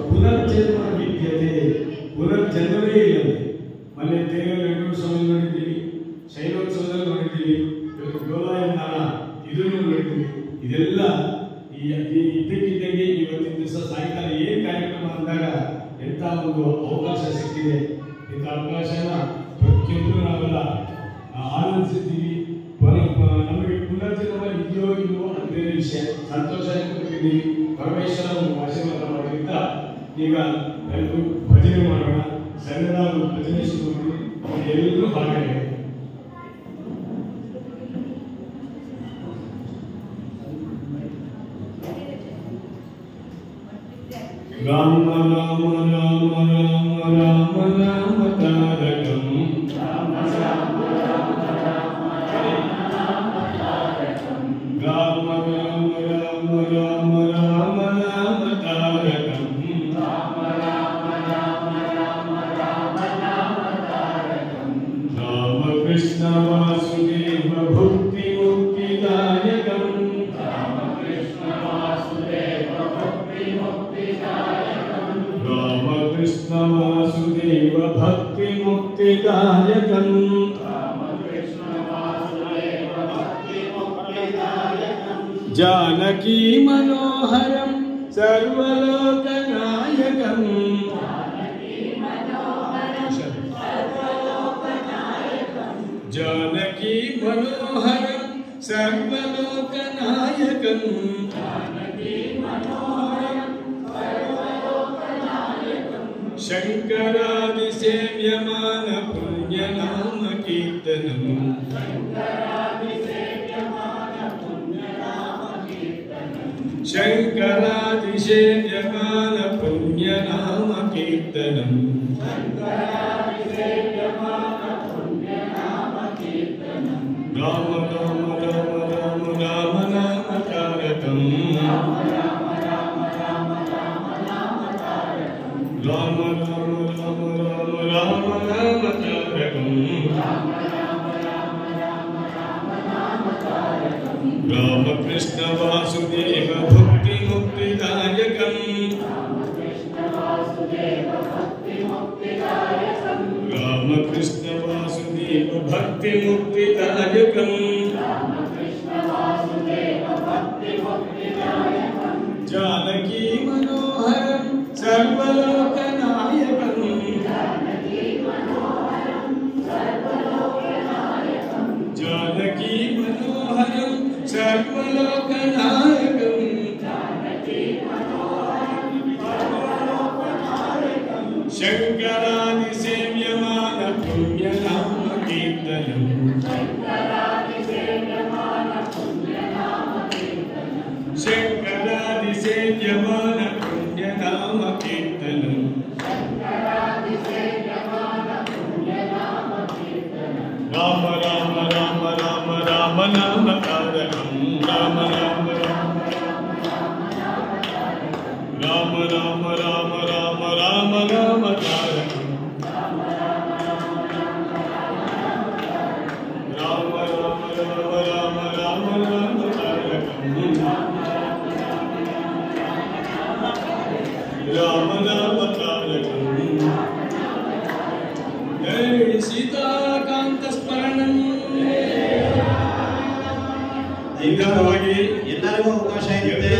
ಪುನರ್ಜನ್ಮ ವಿದ್ಯತೆ ಪುನರ್ಜನ್ಮವೇ ಇಲ್ಲ. ಮೊನ್ನೆ ದೇವರ ಸ್ವಾಮಿ ನೋಡಿದ್ದೀವಿ, ಶೈಲೋತ್ಸವದಲ್ಲಿ ನೋಡಿದ್ದೀವಿ, ಇವತ್ತು ಗೋಲಾಯನ ಇದನ್ನು ನೋಡಿದ್ದೀವಿ. ಇದೆಲ್ಲ ಇದ್ದಕ್ಕಿದ್ದಂಗೆ ಇವತ್ತಿನ ದಿವಸ ಸಾಯಂಕಾಲ ಏನು ಕಾರ್ಯಕ್ರಮ ಅಂದಾಗ ಎಂಥ ಒಂದು ಅವಕಾಶ ಸಿಕ್ಕಿದೆ. ಇಂಥ ಅವಕಾಶನ ಪ್ರತಿಯೊಂದು ನಾವೆಲ್ಲ ಆನಂದಿಸಿದ್ದೀವಿ. ನಮಗೆ ಪುನರ್ಜನ್ಮ ಇದೆಯೋ ಇಲ್ವೋ ಅಂತ ಬೇರೆ ವಿಷಯ, ಸಂತೋಷ ಕೊಟ್ಟಿದ್ದೀವಿ. ಪರಮೇಶ್ವರ ಆಶೀರ್ವಾದ ಮಾಡೋದ್ರಿಂದ ಈಗ ಎಲ್ಲರೂ ಭಜನೆ ಮಾಡೋಣ. ಸಣ್ಣದಾದ ಭಜನೆ ಶುರು ಮಾಡಿ ಎಲ್ಲರೂ ಭಾಗವಹಿಸಿ. ರಾಮ ರಾಮ ರಾಮ ರಾಮ ರಾಮ ರಾಮ ತಾರಕಂ ರಾಮ ರಾಮ ರಾಮ ರಾಮ ರಾಮ ತಾರಕಂ ರಾಮ ರಾಮ ರಾಮ ರಾಮ ರಾಮ ರಾಮ ತಾರಕಂ ರಾಮ ರಾಮ ರಾಮ ರಾಮ ರಾಮ ರಾಮ ತಾರಕಂ ರಾಮ ಕೃಷ್ಣ ವಾಸುದೇವ ಭಕ್ತಿ ಮುಕ್ತಿದಾಯಕಂ ರಾಮ ಕೃಷ್ಣ ವಾಸುದೇವ ಭಕ್ತಿ ಮುಕ್ತಿದಾಯಕಂ ರಾಮ ಕೃಷ್ಣ ವಾಸುದೇವ ಭಕ್ತಿ ಮುಕ್ತಿದಾಯಕಂ ರಾಮ ಕೃಷ್ಣ ವಾಸುದೇವ ಭಕ್ತಿ ಮುಕ್ತಿದಾಯಕಂ ಜಾನಕಿ ಮನೋಹರಂ ಸರ್ವಲೋಕನಾಯಕಂ ಜಾನಕಿ ಮನೋಹರಂ ಸರ್ವಲೋಕನಾಯಕಂ ಜಾನಕಿ ಮನೋಹರಂ ಸರ್ವಲೋಕನಾಯಕಂ ಜಾನಕಿ ಮನೋಹರಂ ಸರ್ವಲೋಕನಾಯಕಂ ಶಂಕರಾದಿ ಸೇವ್ಯಮಾನ ಪುಣ್ಯನಾಮ ಕೀರ್ತನಂ ಶಂಕರಾದಿ ಸೇವ್ಯಮಾನ ಪುಣ್ಯನಾಮ ಕೀರ್ತನಂ ಶಂಕರಾದಿ ಸೇವ್ಯಮಾನ ಪುಣ್ಯನಾಮ ಕೀರ್ತನಂ ಶಂಕರಾದಿ ಸೇವ್ಯಮಾನ ಪುಣ್ಯನಾಮ ಕೀರ್ತನಂ ರಾಮ ರಾಮ ರಾಮ ರಾಮ ರಾಮ ನಾಮ ತಾರಕಂ ರಾಮ ರಾಮ ರಾಮ ರಾಮ ರಾಮ ನಾಮ ತಾರಕಂ ರಾಮ ರಾಮ ರಾಮ ರಾಮ ರಾಮ ನಾಮ ತಾರಕಂ ರಾಮ ರಾಮ ರಾಮ ರಾಮ ರಾಮ ನಾಮ ತಾರಕಂ ರಾಮ ಕೃಷ್ಣ ವಾಸುದೇವ ಭಕ್ತಿ ಮುಕ್ತಿದಾಯಕಂ ರಾಮ ಕೃಷ್ಣ ವಾಸುದೇವ ಭಕ್ತಿ ಮುಕ್ತಿದಾಯಕಂ ರಾಮ ಕೃಷ್ಣ ವಾಸುದೇವ ಭಕ್ತಿ ಮುಕ್ತಿದಾಯಕಂ ರಾಮ ಕೃಷ್ಣ ವಾಸುದೇವ ಭಕ್ತಿ ಮುಕ್ತಿದಾಯಕಂ ಜಾನಕಿ ಮನೋಹರಂ ಸರ್ವಲೋಕನಾಯಕಂ ಜಾನಕಿ ಮನೋಹರಂ ಸರ್ವಲೋಕನಾಯಕಂ ಜಾನಕಿ ಮನೋಹರಂ ಸರ್ವಲೋಕನಾಯಕಂ ಜಾನಕಿ ಮನೋಹರಂ ಸರ್ವಲೋಕನಾಯಕಂ ಶಂಕರಾದಿ ಸೇವ್ಯಮಾನ ಪುಣ್ಯನಾಮ ಕೀರ್ತನಂ ಶಂಕರಾದಿ ಸೇವ್ಯಮಾನ ಪುಣ್ಯನಾಮ ಕೀರ್ತನಂ ಶಂಕರಾದಿ ಸೇವ್ಯಮಾನ ಪುಣ್ಯನಾಮ ಕೀರ್ತನಂ ಶಂಕರಾದಿ ಸೇವ್ಯಮಾನ ಪುಣ್ಯನಾಮ ಕೀರ್ತನಂ ರಾಮ ರಾಮ ರಾಮ ರಾಮ ರಾಮ ನಾಮ ತಾರಕಂ ರಾಮ ರಾಮ ರಾಮ ರಾಮ ರಾಮ ರಾಮ ರಾಮ ರಾಮ ನಾಮ ತಾರಕಂ ರಾಮ ರಾಮ ರಾಮ ರಾಮ ರಾಮ ರಾಮ ನಾಮ ತಾರಕಂ ರಾಮ ನಾಮ ತಾರಕಂ ಜೈ ಸೀತಾಕಾಂತ ಸ್ಮರಣಂ. ದೈವಿಕವಾಗಿ ಎಲ್ಲರಿಗೂ ಅವಕಾಶ ಇದೆ.